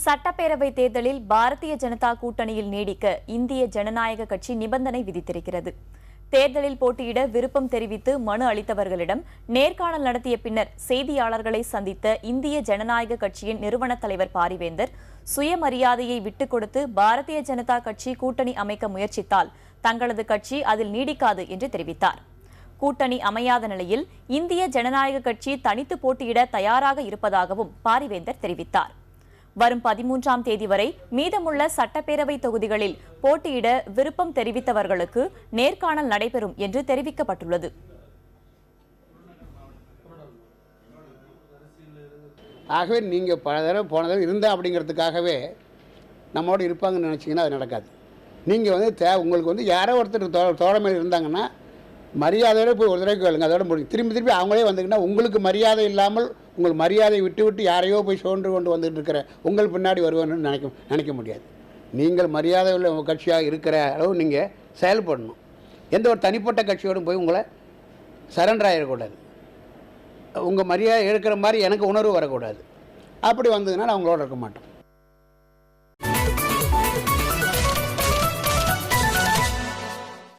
சட்டப்பேரவை தேர்தலில் பாரதிய ஜனதா கூட்டணியில் நீடிக்க இந்திய ஜனநாயக கட்சி நிபந்தனை விதித்திருக்கிறது. தேர்தலில் போட்டியிட விருப்பம் தெரிவித்து மனு அளித்தவர்களிடம் நேர்காணல் நடத்திய பின்னர் செய்தியாளர்களை சந்தித்த இந்திய ஜனநாயக கட்சியின் நிறுவன தலைவர் பாரிவேந்தர், சுயமரியாதையை விட்டுக் கொடுத்து பாரதிய ஜனதா கட்சி கூட்டணி அமைக்க முயற்சித்தால் தங்களது கட்சி அதில் நீடிக்காது என்று தெரிவித்தார். கூட்டணி அமையாத நிலையில் இந்திய ஜனநாயக கட்சி தனித்து போட்டியிட தயாராக இருப்பதாகவும் பாரிவேந்தர் தெரிவித்தார். வரும் 13ஆம் தேதி வரை மீதமுள்ள சட்டப்பேரவை தொகுதிகளில் போட்டியிட விருப்பம் தெரிவித்தவர்களுக்கு நேர்காணல் நடைபெறும் என்று தெரிவிக்கப்பட்டுள்ளது. ஆகவே நீங்கள் பல தடவை போன தடவை இருந்தா அப்படிங்கிறதுக்காகவே நம்மோடு இருப்பாங்கன்னு நினச்சிங்கன்னா அது நடக்காது. நீங்கள் உங்களுக்கு யாரோ ஒருத்தர் தோழமையில் இருந்தாங்கன்னா மரியாதையோடு போய் ஒரு தடவை கேளுங்க, அதோட முடியும். திரும்பி அவங்களே வந்துக்கிட்டா உங்களுக்கு மரியாதை இல்லாமல் உங்கள் மரியாதையை விட்டு யாரையோ போய் சோன்று கொண்டு வந்துட்டு இருக்கிற உங்கள் பின்னாடி வருவேன்னு நினைக்க முடியாது. நீங்கள் மரியாதை உள்ள கட்சியாக இருக்கிற அளவு நீங்கள் செயல்படணும். எந்த ஒரு தனிப்பட்ட கட்சியோடும் போய் உங்களை சரண்டர் ஆகிடக்கூடாது. உங்கள் மரியாதை இருக்கிற மாதிரி எனக்கு உணர்வு வரக்கூடாது. அப்படி வந்ததுன்னா நான் அவங்களோட இருக்க மாட்டோம்.